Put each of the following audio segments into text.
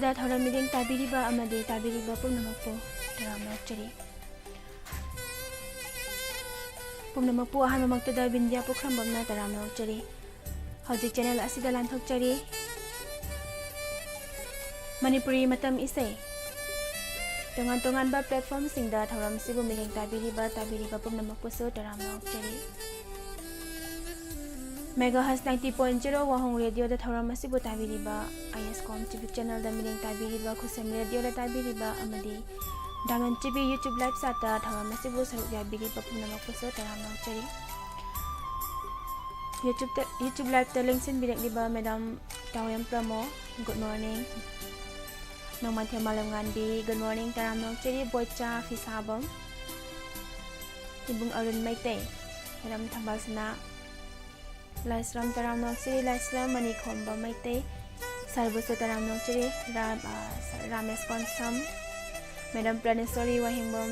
रेडियोदा थौरम मिदें ताबिरिबा अमदे ताबिरिबा पुनमकपो तरामनोक्चरी पुनमकपो अहममक्तदा Vindhya पुख्रमबमना तरामनोक्चरी हौजिक channel असिदा लांथोक्चरी Manipuri मतम इसे तोंगान तोंगानबा platform सिंगदा थौरम सिबु मिदें ताबिरिबा पुनमकपोसो तरामनोक्चरी megahertz 90.0 वाहों radio दा थौरम असिबु ताबिरिबा ISCOM TV चैनल दा मिदें ताबिरिबा खुसम रेडियो दा ताबिरिबा अमदि डायमंड TV YouTube लाइव साता थौरम असिबु सरुक याबिरिबा पुनमकपोसो तरामनोक्चरी YouTube लाइव दा लिंक्सिन बिरेक्लिबा मैडम तावयम प्रमो गुड मॉर्निंग नोमाथे मालमगानबी गुड मॉर्निंग तरामनोक्चरी बोइचा फिसाबम इबुंग अरुण मैते मैडम थंबासना लाइस्राम तरामनोक्चरी लाइस्राम मणिखोंबा मैते सर्वसो तरामनोक्चरी रामेश कौनसम मैडम प्रणेश्वरी वाहिंगबम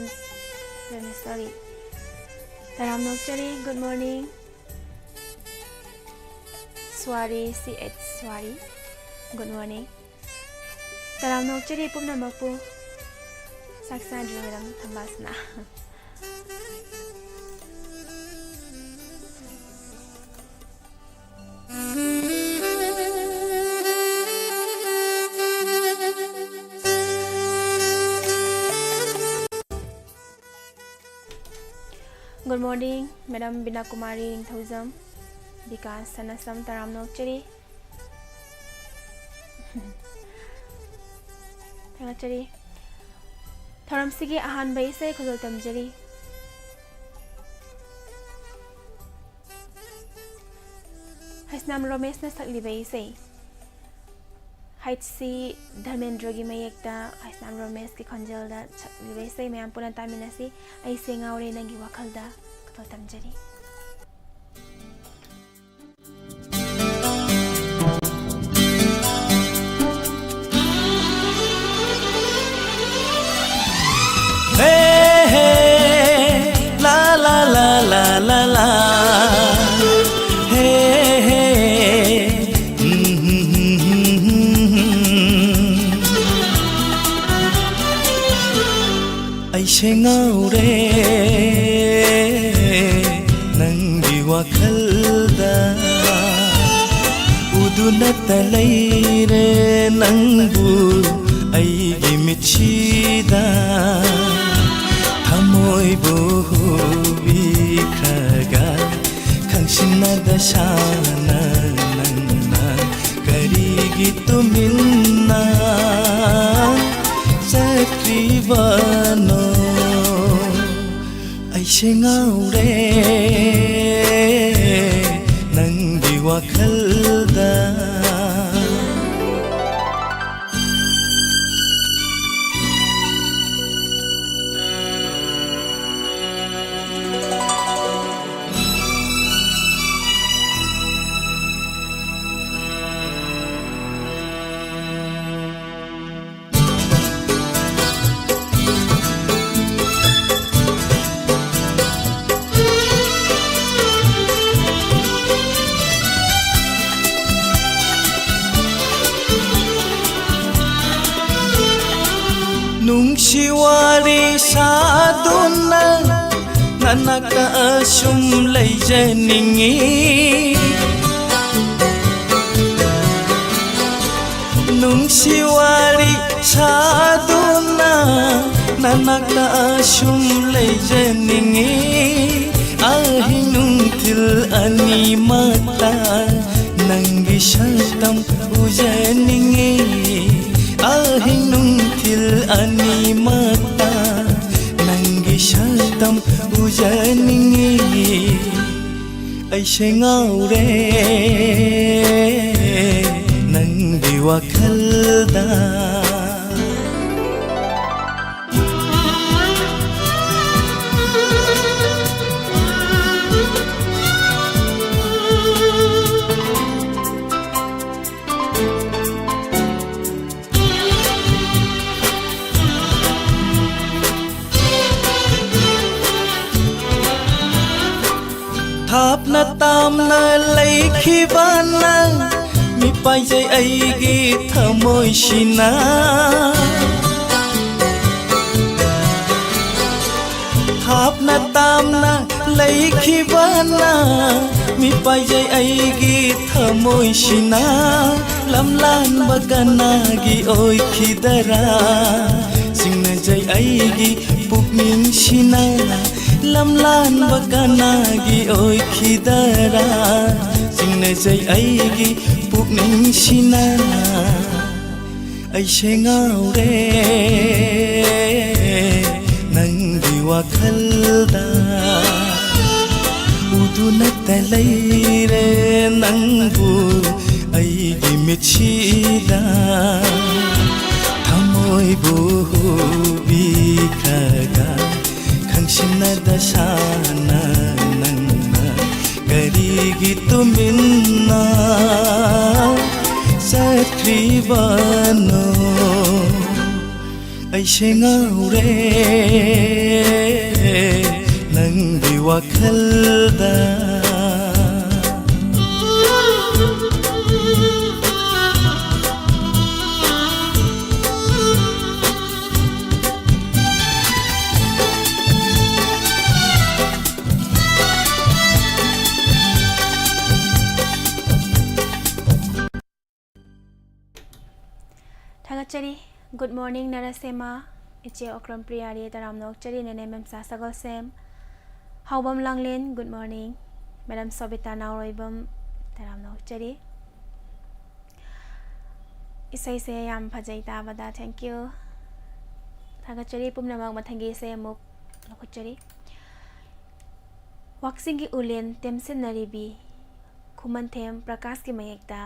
प्रणेश्वरी तरामनोक्चरी good morning sorry CH sorry good morning तरामनोक्चरी पुनमकपो साक्साद्रि madam Thambasana good morning madam Bina Kumari Ningthoujam विकास सनसम तरामनोक्चरी थंगाचरी थौरम सिगी अहानबा इसे खुजल तमजरी हसनाम रमेश न सकलिबा इसे हाइटसी धर्मेंद्र की मयेक्ता हसनाम रमेश की खंजल दा सकलिबा इसे मैम पुना तामिनसी ऐसे ngaure नंगी वखलदा खुजल तमजरी ऐसे ngaure nanggi wakhalda udunata leire nangbu aigi michida thamoi bu bikhaga khangsinada shana nangna karigi tuminna sakribano ऐसे ngaure nanggi wakhalda Nungsiwari saduna nanaka asum leijaningi Nungsiwari saduna nanaka asum leijaningi Ahinungtil ani mata nanggi shatam ujaningi Ahinungtil ani mata nanggi shatam ujaningi ऐसे ngaure nanggi wakhalda थापना तामना लैखिबाना mi pai jai ai gi thamoi sina thap na tam na lai khi bana mi pai jai ai gi thamoi sina lam lan bagana gi oi khidara singna jai ai gi pukning sina lam lan bagana gi oi khidara singna jai ai gi pukning sina ai she ngau re nang gi wakhalda uduna talai re nang bu ai gi michida thamoi bu bi khaga khangshina da sana nang kari gi tuminna satribano ai she ngau re nang gi wakhalda Thagachari good morning narasema iche okram priyari taram nok chari nene mem sa sagal sem hawbam langlen good morning madam sobita nauroibam taram nok chari isai se yam phajai ta bada thank you thagachari pumnamak mathangi se muk lokuchari waksingi ulen temsin naribi khuman them prakash ki mayekta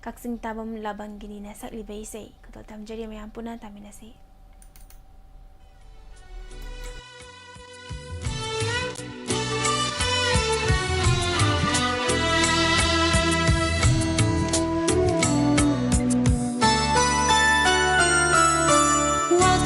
kaksing tabam labangini na sakli baisai kato tamjari mayam puna taminasi Walk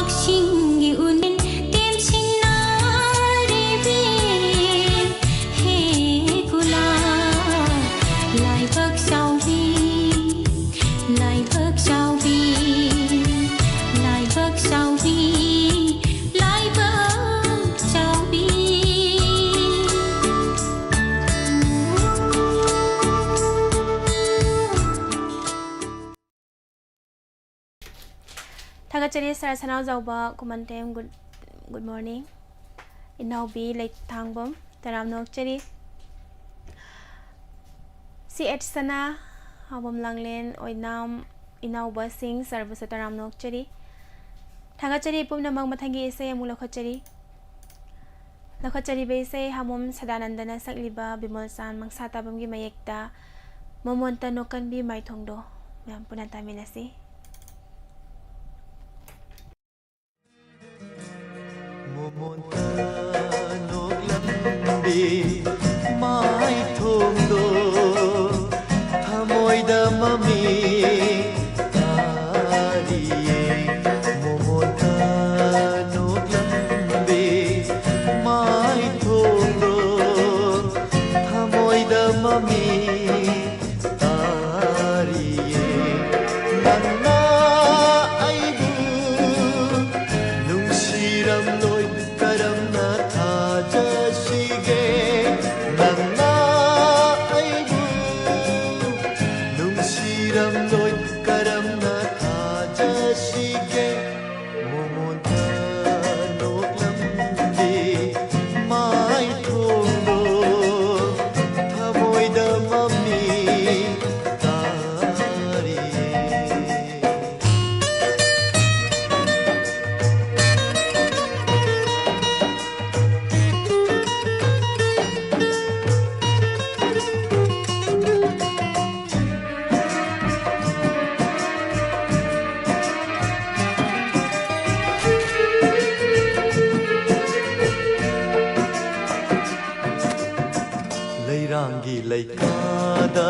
ꯅꯣꯛꯁꯤꯡꯒꯤ ꯎꯅꯤꯟ ꯇꯦꯝꯁꯤꯡꯅꯔꯤꯕꯤ ꯍꯦ ꯒꯨꯂꯥꯞ ꯂꯥꯏꯕꯛ ꯆꯥꯎꯕꯤ ꯂꯥꯏꯕꯛ ꯆꯥꯎꯕꯤ ꯂꯥꯏꯕꯛ ꯆꯥꯎꯕꯤ ꯂꯥꯏꯕꯛ ꯆꯥꯎꯕꯤ Thagachari sar sanau jauba kumantem good morning inaubi late thangbom taram nokchari ch sana habom langlen oinam inauba sing sarvasa taram nokchari thagachari pumna mang mathangi ise amulakhachari lakhachari be ise hamom sadanandana sakliba bimol san mangsata bamgi mayekta momonta nokanbi maithongdo mem punata minasi Momonta noklambi mai thongdo thamoida mami tariye momonta noklambi mai thongdo thamoida mami tariye nanna aibu nungsiram loi karamna thajasige nanna aibu nungsiram loi karamna thajasige momonta noklambi mai thongdo thamoida mami tariye Leirangi leikada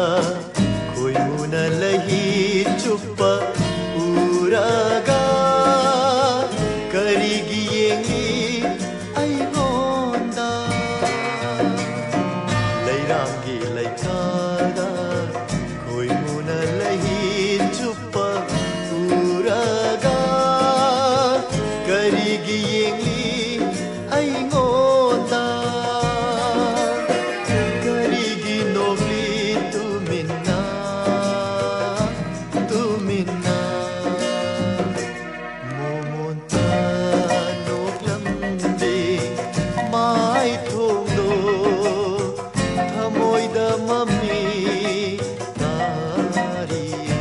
khoimuna lahi chuppa uraga karigi yengi aigonda Leirangi leikada khoimuna lahi chuppa uraga karigi yengi aigonda Karigi nobli tumina momonta noklambi mai thongdo thamoida mami tariye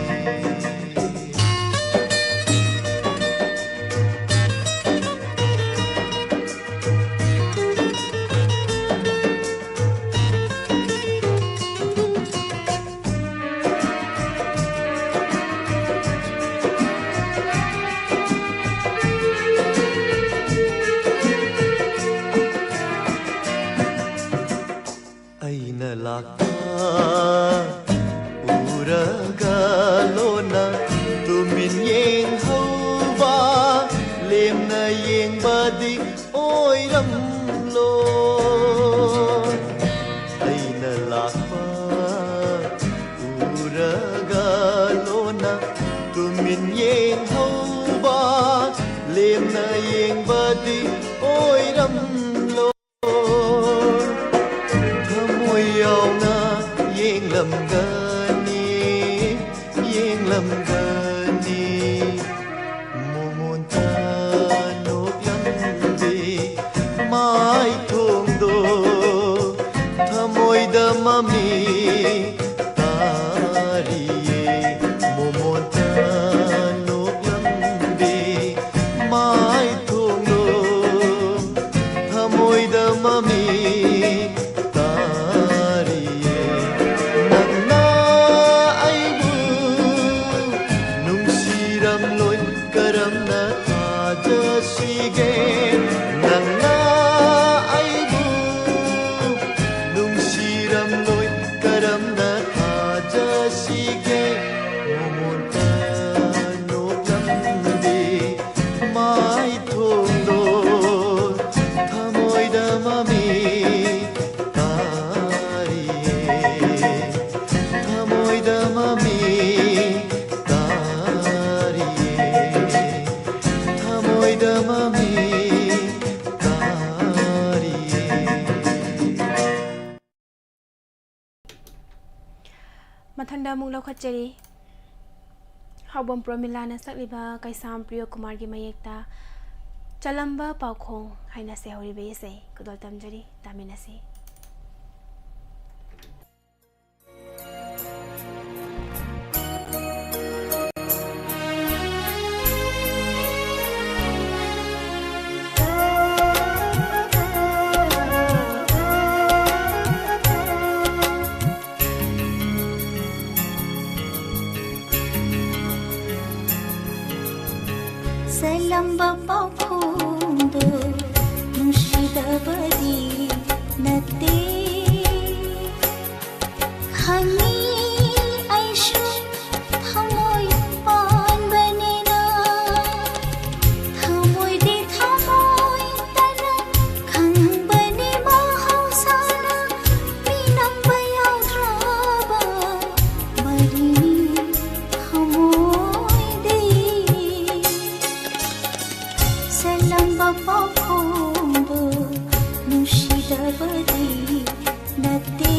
aina lakta uraga lona tumin yeng hauba lemna yeng badi oiram lo aina lakta uraga lona tumin yeng hauba lemna yeng badi oiram lo yauna yeng lam gani momonta noklambi mai thongdo thamoida mami tariye momonta noklambi mai thongdo thamoida mami karamna thajasige nanna aibu nungsiram loi karamna thajasige momonta noklambi mai थंडा मुंग लौखचरी हाबम प्रमिलाना सकलिबा कैसाम प्रिय कुमार की मयेक्ता चलंबा पाखों हाइना से हौरी बेसे कुदल तमजरी तामिनसी Selamba pakundo nushidabadi nate hani aishu thamoy pan banena thamoy de thamoy tana khang bane mahausana minam bayaw draba marini thamoy de Selamba pakundo nushidabadi nate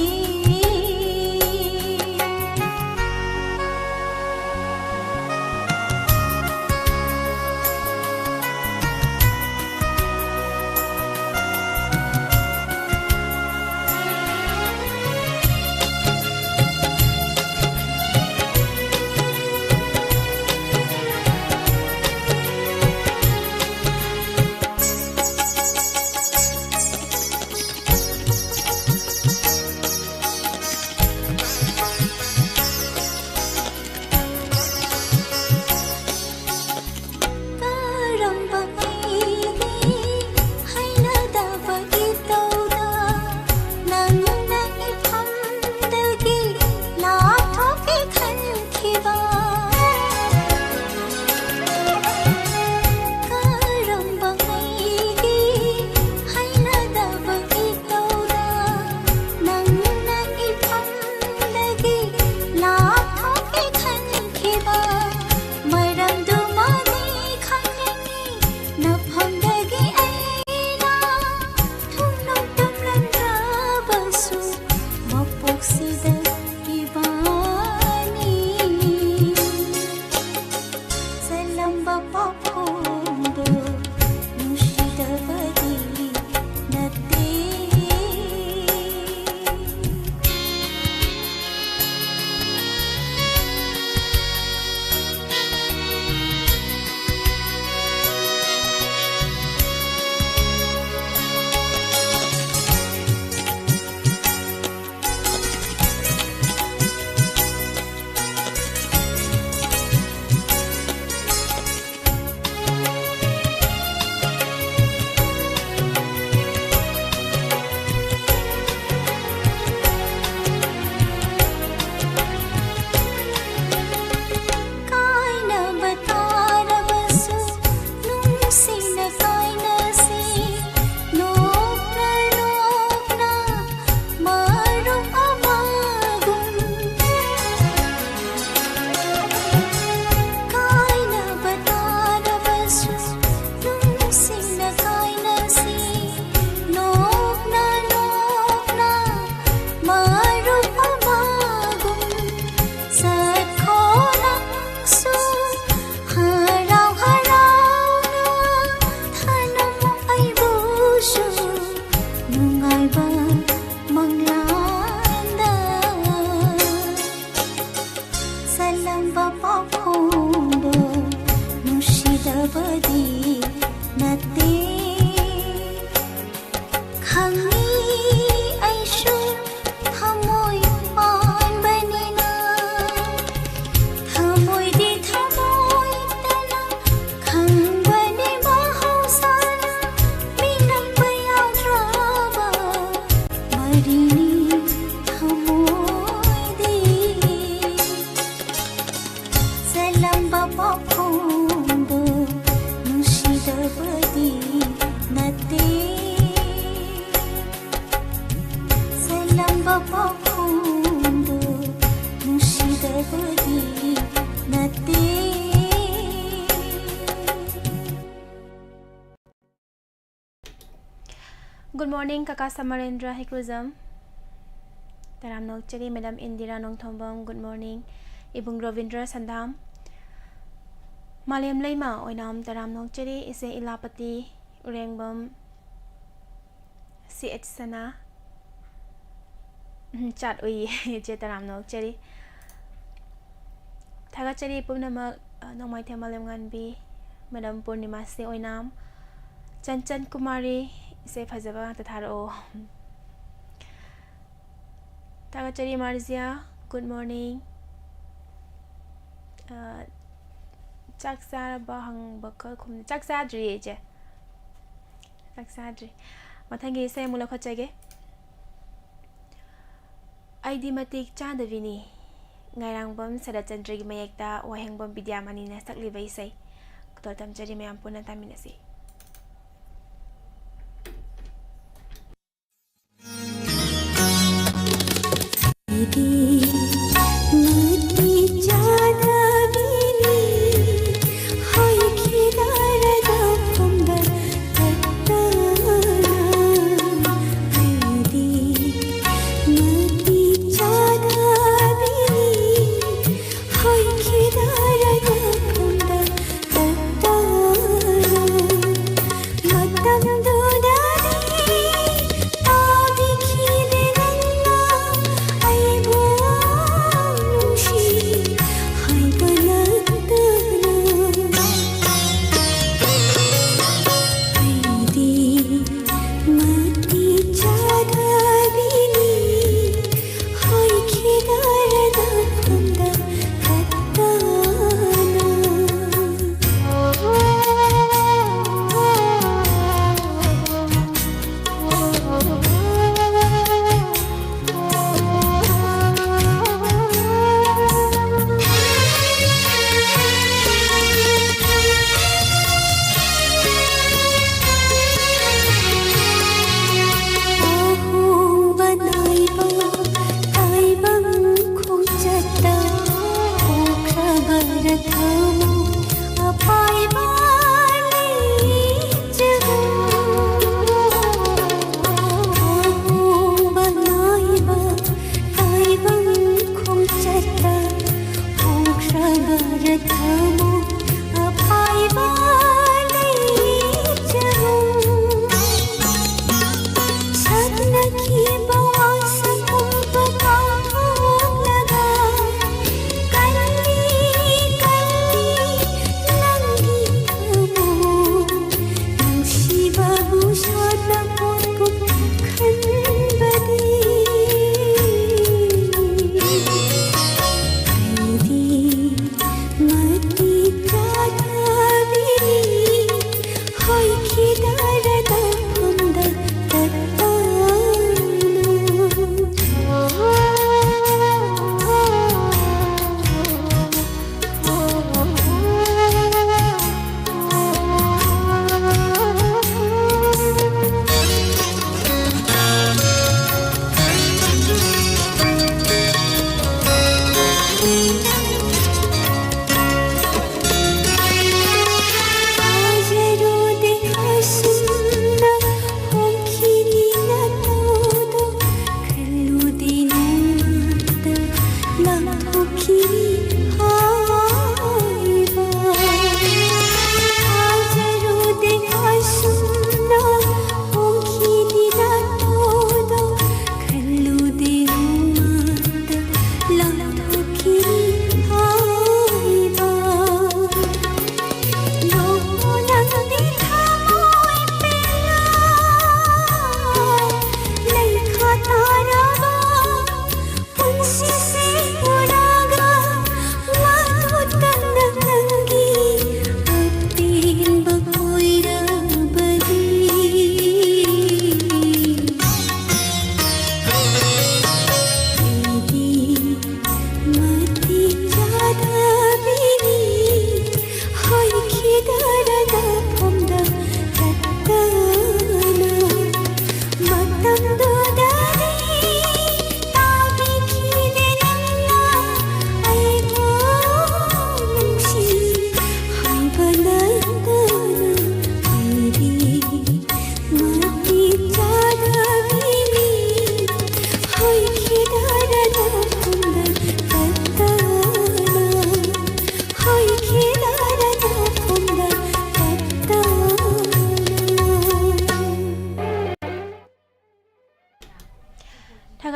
Good morning, Kaka Samarendra Hikuzam. Taram Nokchari, Madam Indira Nongthombam, good morning. Ibung Ravindra Sandam. Maliam Leima, Oinam Taram Nokchari, Ise Ilapati, Urengbam, CH Sana. Chat Ui, Jetaram Nokchari. Tagachari Punamak, Nomai Temalam Ganbi, Madam Purnima Se Oinam. Chanchan Kumari, Se Fazaba Tataro. Tagachari Marzia, good morning. Chaksa Bahang Bakal Kum Chaksadri, Chaksadri. Matangi say Mulakachage. ID Matik Chandavini. Ngairang Bum Sadachandri Mayekta, Wahang Bum Bidiamani Nastakli Vaisay. Kutotam Jari Mayampuna Taminasi. I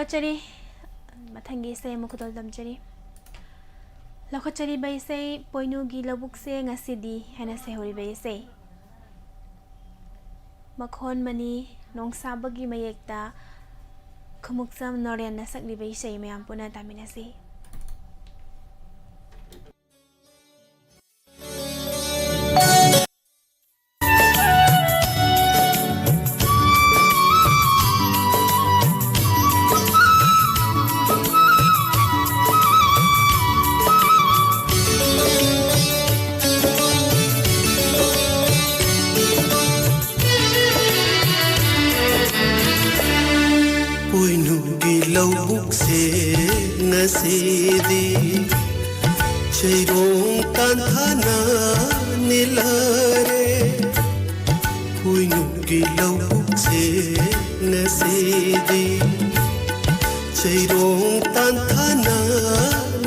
ꯂꯧꯈꯠꯆꯔꯤ ꯃꯊꯪꯒꯤ ꯏꯁꯩ ꯑꯃ ꯈꯨꯗꯣꯜ ꯇꯝꯖꯔꯤ ꯂꯧꯈꯠꯆꯔꯤꯕ ꯏꯁꯩ ꯄꯣꯏꯅꯨꯒꯤ ꯂꯧꯕꯨꯛꯁꯦ ꯉꯁꯤꯗꯤ ꯍꯥꯏꯅ ꯁꯩꯍꯧꯔꯤꯕ ꯏꯁꯩ ꯃꯈꯣꯟ ꯃꯅꯤ ꯅꯣꯡꯁꯥꯕꯒꯤ ꯃꯌꯦꯛꯇ ꯈꯨꯃꯨꯛꯆꯝ ꯅꯣꯔꯦꯟꯅ ꯁꯛꯂꯤꯕ ꯏꯁꯩ ꯃꯌꯥꯝ ꯄꯨꯟꯅ ꯇꯥꯃꯤꯟꯅꯁꯤ Poinugi lawbuk se ngasidi Chairong tanthana nilare Poinugi lawbuk se ngasidi Chairong tanthana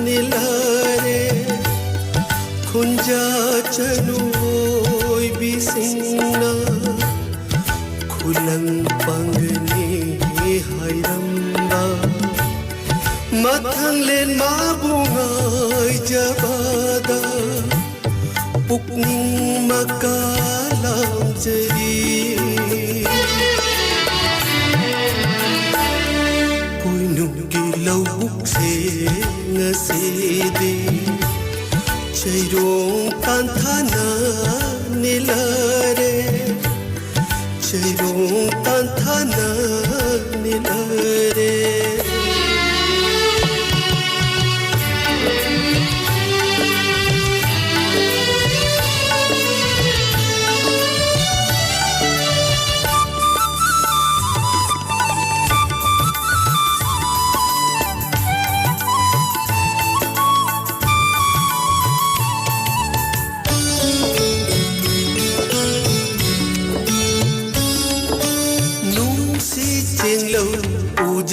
nilare Khunja chanuoy bisingna Khulang pangni hayramba mathang len mabungai jabada pukning makalam jari poinugi lawbuk se ngasidi chairong tanthana nilare chairong tanthana nilare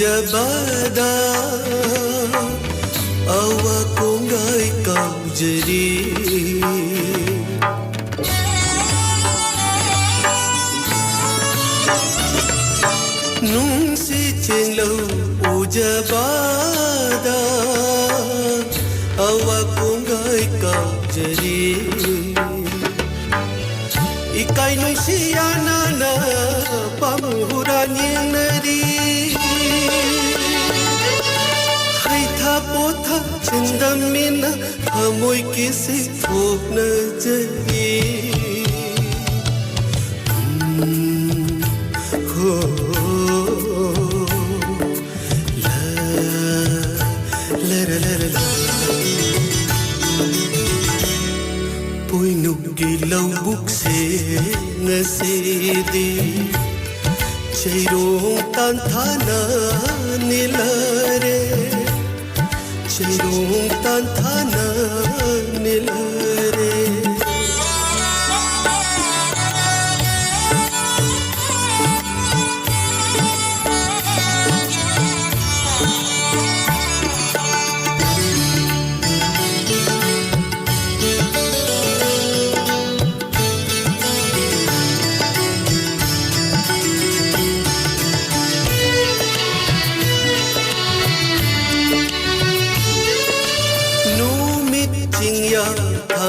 Jabada awa kongai kau jeri nung si chenglo ujabada awa kongai kau jeri ikai nung siana na pamuhuran yang nari Potha chindamina hamoi kisi thok na jari ho la la la la poinugi lawbuk se ngasidi chairong tanthana nilare chairong tanthana nilare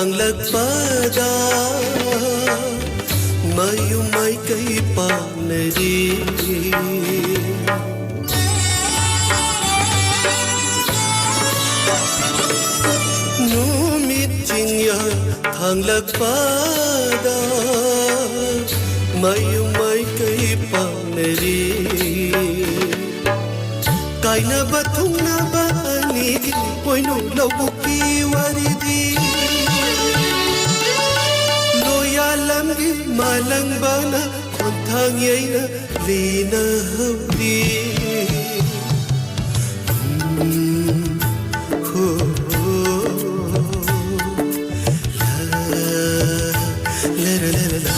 Lagpada mayumay kay panari Numit jingya thang lagpada mayumay kay panari Kay na batung na ba anigi Poinu lawbuki waridi Lambi malang bana kontang yaina lina haudi ho la la la la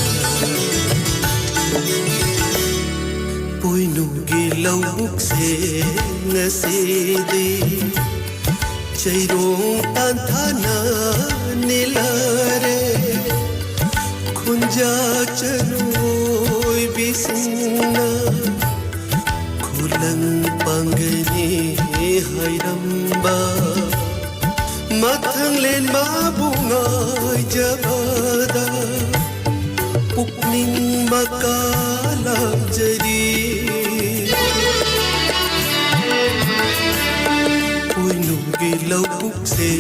poinugi lawbuk se ngasidi chairong tanthana nilare Kunja chanuoy bisingna खुलंग पंगने हैरंबा मथंग लेन माबुंगाय जबादा पुकनिंग मकालाम जरी उनुगी लौकुक से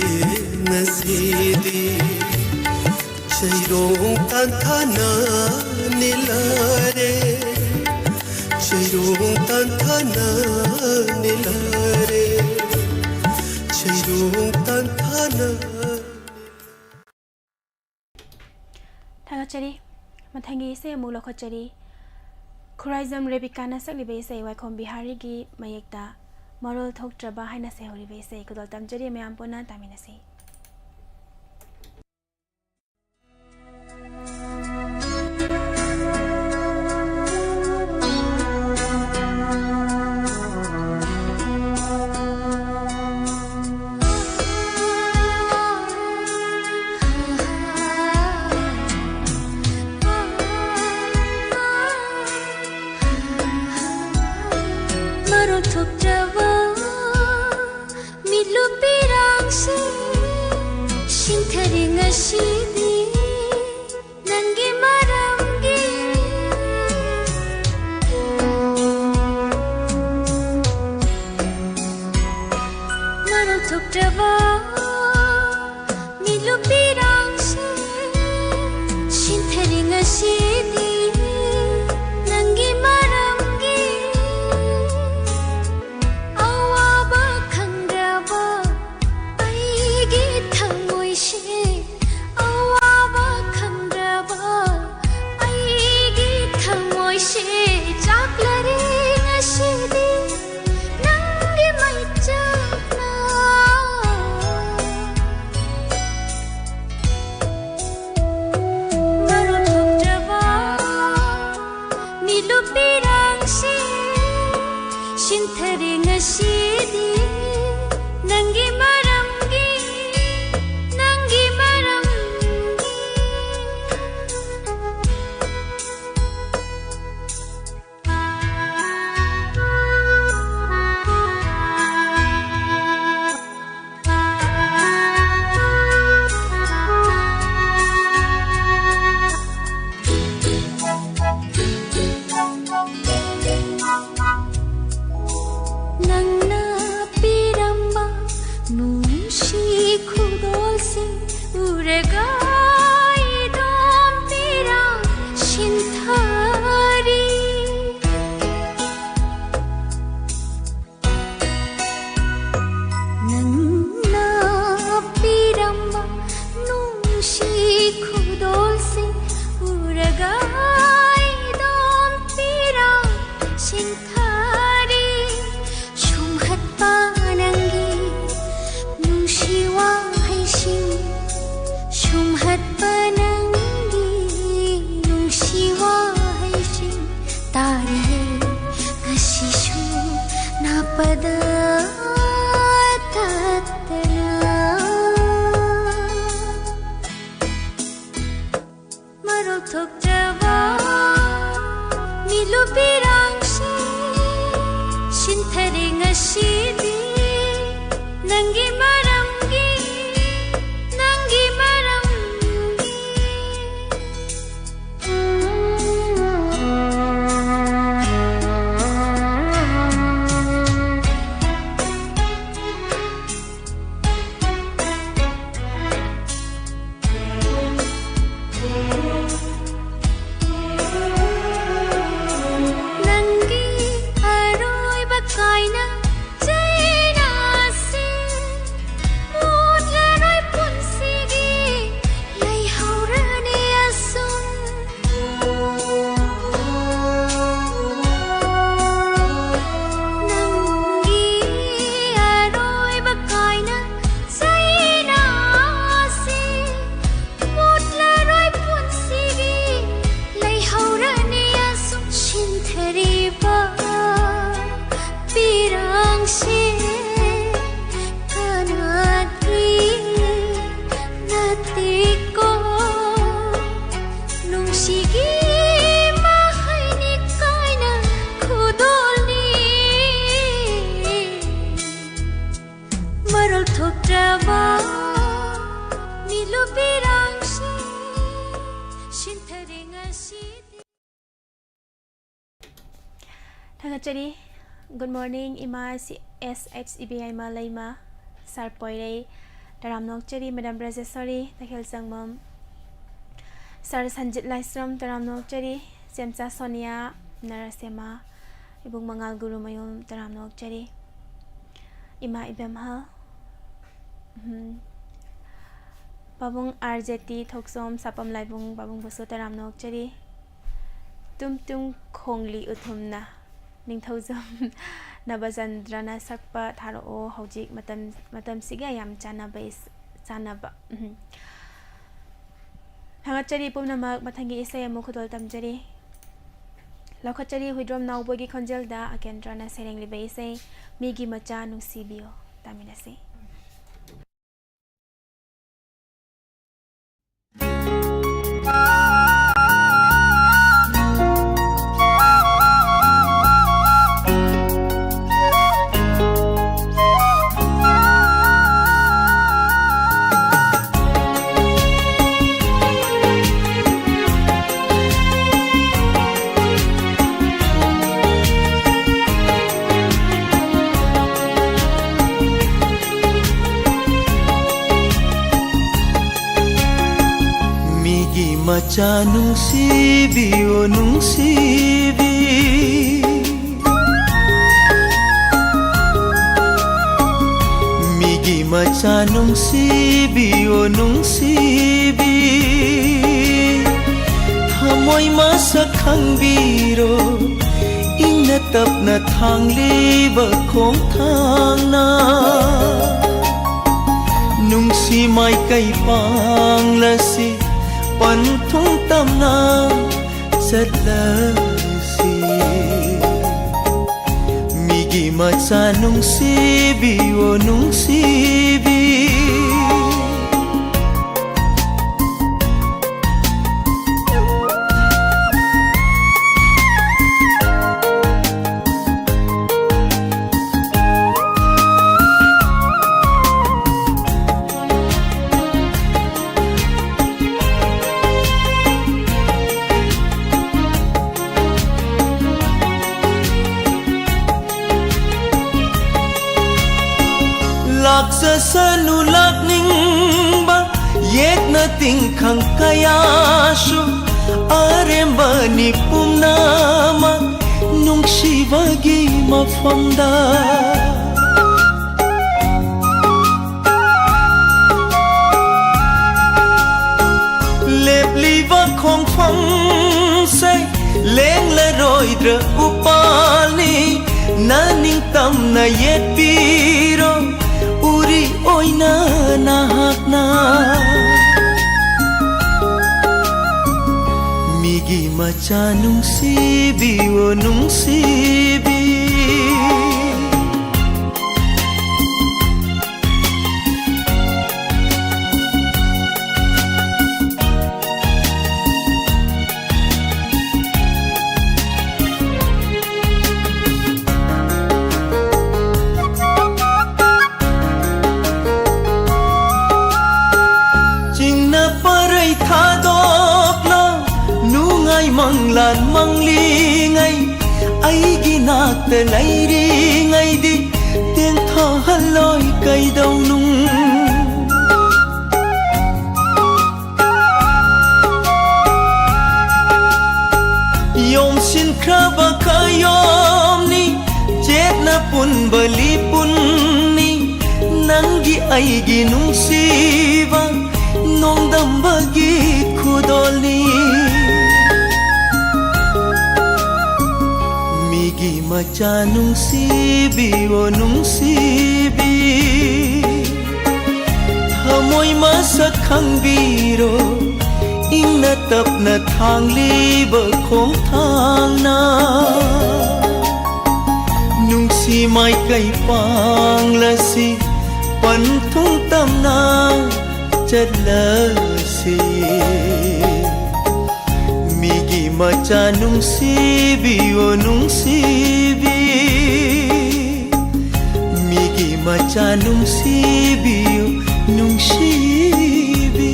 नसीदी शैरों तांथाना निलारे शैरों तांथाना निलारे शैरों तांथाना थागचरी मथंगी से अमुक लखचरी खुराइजम रेबिकाना सकलिबे से वाइखोम बिहारी की मयेक्ता मरोल थोक्ट्रबा हाइना से होरिबे से कुदल तमजरी मयाम पोना तामिनसी Shigi mahai ni kaina khudol ni ꯐꯖꯕ ꯅꯤꯂꯨꯄꯤꯔꯥꯡꯁꯦ ꯁꯤꯟꯊꯔꯦ ꯉꯁꯤꯗꯤ Thangachari, good morning, Ima SHEBI Malaima, Sarpoire, Taramnokchari, Madam Brajesori, Takhel Sangmam, Sar Sanjit Laisram, Taramnokchari, Semsa Sonia, Narasema, Ibung Mangal Guru Mayum, Taramnokchari, Ima Ibemha, Babung RJT, Toksom, Sapam Laibung, Babung Busu, Taramnokchari, Tum Tum Kongli Utumna. Ningthozam Nabazandrana Sakpa Tharo Hojik Matam Siga Yam Chanaba Hangachari Pumnamak Matangi Isay Mukudol Tamjari Lokachari Hidrom Now Bogi Konjelda Akendrana Sereng Libase Migi Macha Nusibio Taminase Macha nungsibi o nungsibi Migi macha nungsibi o nungsibi Hamoy masakhang biro Ina tap na thang liba kong thang na Nungsi may kay pang lasi Pan thung tam na sat lasi Migi macha nung sibi o nung sibi Laksa sanulak ning ba yek na ting khang kaya shu aremba ni pumnama nung shivagi mafamda lepliva khong phang say leng la roi dra upalni naning tam na yet piro Uri oina nahak na Migi macha nung sibi o nung sibi Manglan manglingai ai ginakta lairingai di teng tha haloi kai dau nung yom sin kraba kayom ni jet na pun bali pun ni nangi ai ginung siva nong dam bagi khudoli Migi macha nung sibi o nung sibi Hamoy masakhang biro Ing natap na thang liba kong thang na Nung si may kay pang lasi Pan thung tam na chad lasi Migi macha nung sibi o nung sibi Migi मचा नुंसीबियु नुंसीबी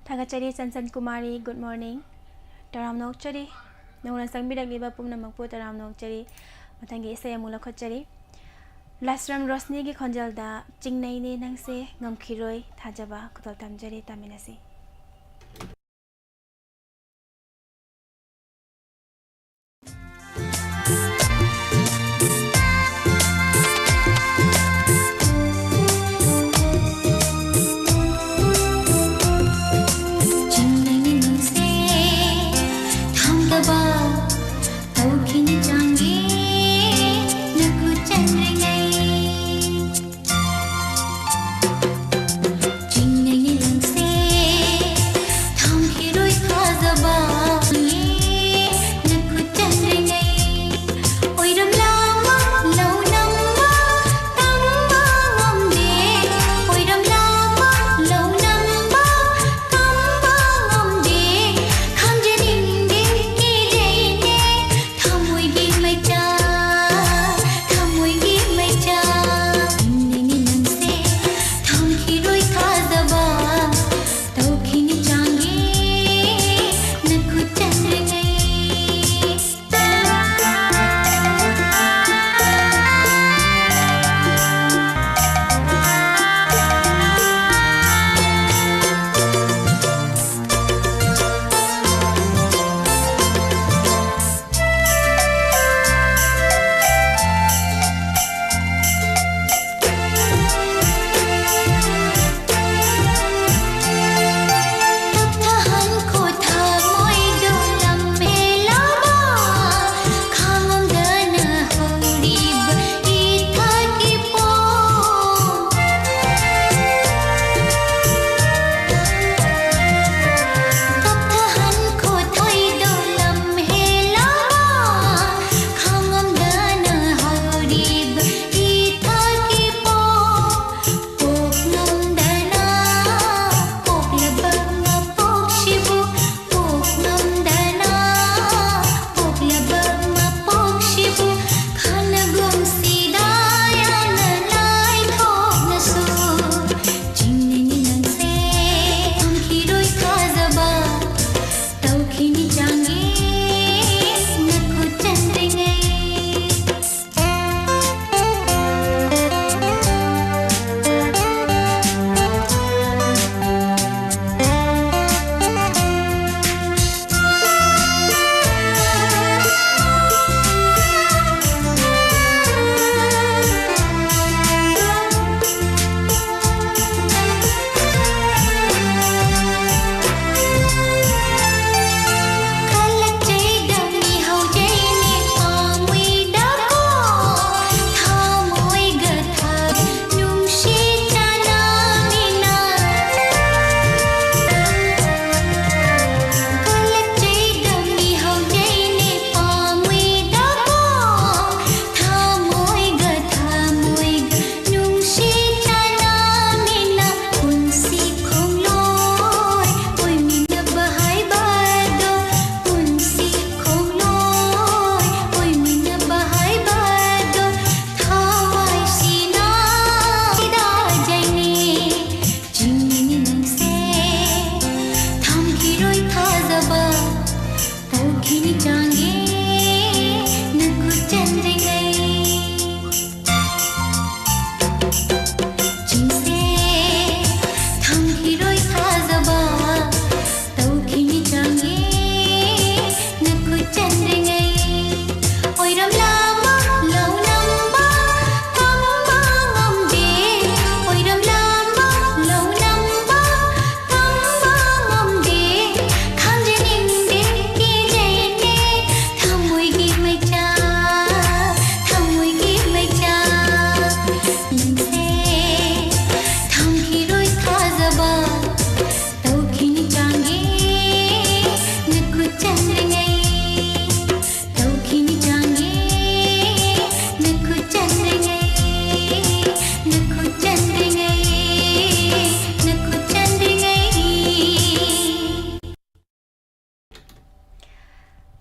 थागतचरी संसन कुमारी good morning तराम नौचरी नौना संबिरगलिबा पुमनमकपु तराम नौचरी मथंगी इसे अमुल लखचरी लास्ट्रम रोशनी की खंजलदा चिंगनैने नंगसे ngमखिरोय थाजबा खुतल तमजरी तामिनसी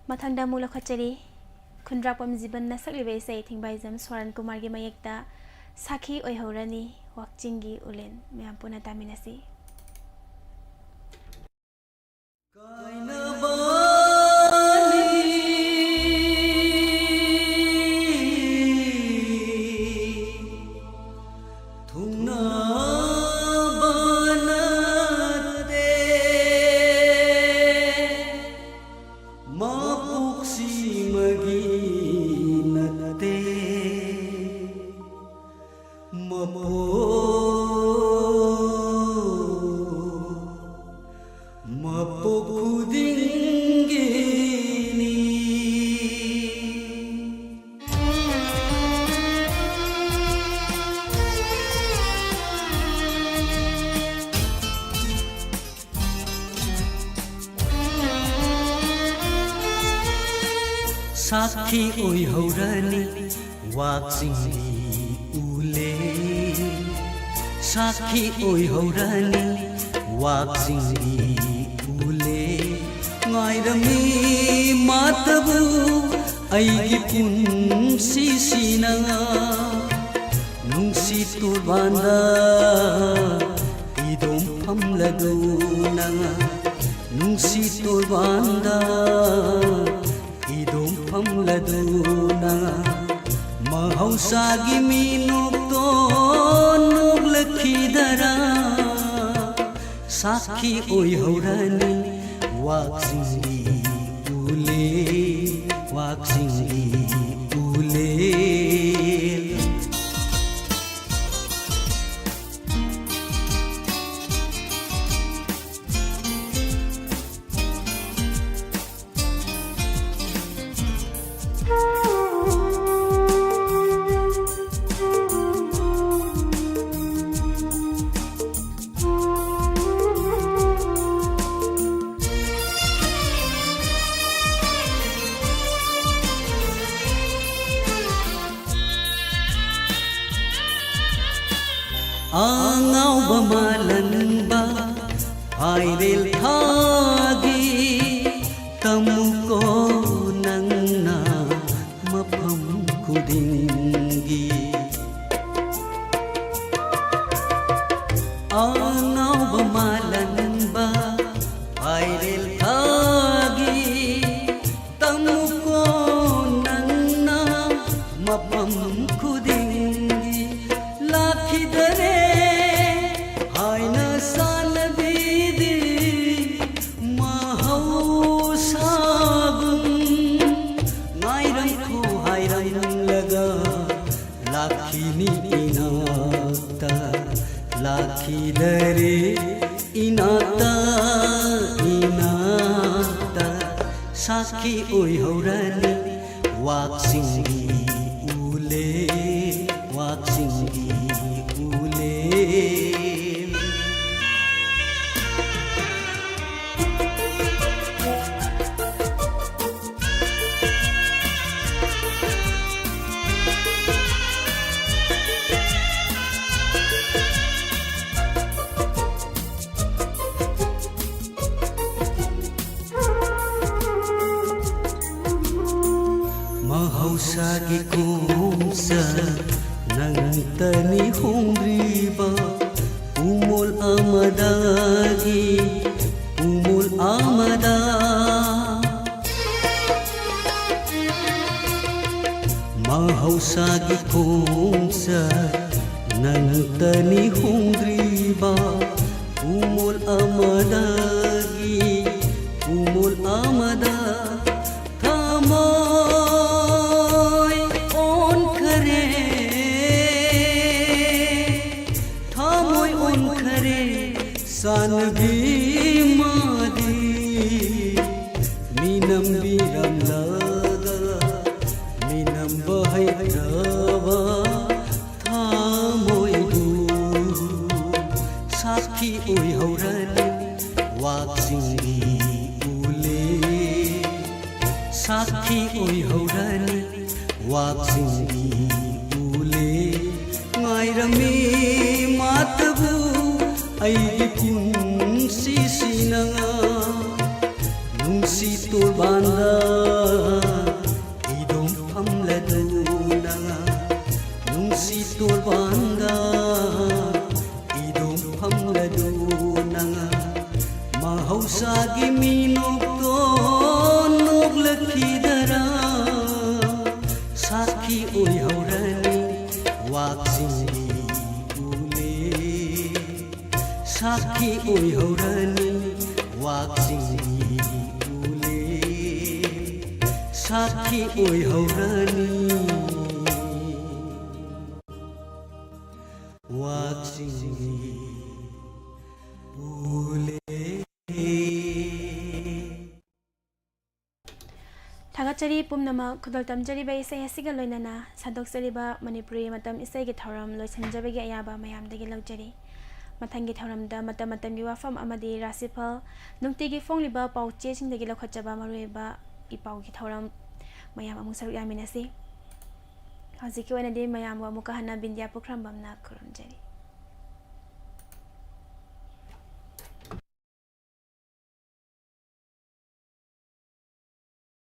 मथंगदा मुल खचरी खुंद्रापम जीवन न सकलिबे से थिंबाइजम स्वरण कुमार की मयेक्ता साखी ओइहौरनी वाकचिंगी उलेन मैम पुना तामिनसी साखी ओइहौरनी वाकचिंगी उले साखी ओइहौरनी वाकचिंगी उले ngairami matabu aigi punsisina nungsi turbanda idom phamladuna nungsi turbanda idom phamladuna mahausagi minukto nuglakidara sakhi oihaurani waksingi ule waksingi ule angau bamalanba airel thagi tamuko nangna mapam kudingi angau bamalanba airel thagi tamuko nangna mapam kudingi lakhidare lakhidare inata inata sakhi oihaurani waksingi ule waksingi ule mahausagi kumsa nangtani hongriba umul amadagi umul amada mahausagi kumsa nangtani hongriba umul amadagi umul amada sangi madi minam biram laga minam bahai rava thamoi du sakhi oihaurani waksingi ule sakhi oihaurani waksingi ule ngairami matabu aigi punsisina nung ꯅꯨꯡꯁꯤ ꯇꯣꯔꯕꯥꯟꯗ ꯏꯗꯣꯝ ꯐꯝꯂꯗꯨꯅ ꯅꯨꯡꯁꯤ ꯇꯣꯔꯕꯥꯟꯗ ꯏꯗꯣꯝ ꯐꯝꯂꯗꯨꯅ ꯃꯍꯧꯁꯥꯒꯤ ꯃꯤꯅꯣꯛꯇꯣ ꯅꯣꯛꯂꯛꯈꯤꯗꯔꯥ ꯁꯥꯈꯤ ꯑꯣꯏꯍꯧꯔꯅꯤ ꯋꯥꯛꯆꯤꯡꯒꯤ ꯎꯂꯦ ꯁꯥꯈꯤ ꯑꯣꯏꯍꯧꯔꯅꯤ ꯋꯥꯛꯆꯤꯡꯒꯤ ꯎꯂꯦ ꯁꯥꯈꯤ ꯑꯣꯏꯍꯧꯔꯅꯤ ꯋꯥꯛꯆꯤꯡꯒꯤ ꯎꯂꯦ थागतचरी पुमनमक खुदल तमजरीबा इसै असिगा लोइनना सादोकचरीबा मणिपुरी मतम इसैगे थौरम लोइसनजबगे अयाबा मयामदगी लौजरी मथंगी थौरमदा मतम मतमगी वाफम अमदी राशिफल नुंगतिगी फोंगलिबा पाउचे सिंगदगी लखचबा मरुएबा इपाउगी थौरम मयाम अमु सरुक यामिनसी हजिकी ओइनदि मयाम वा मुका हना बिंदिया पुख्रमबमना खुरमजरी।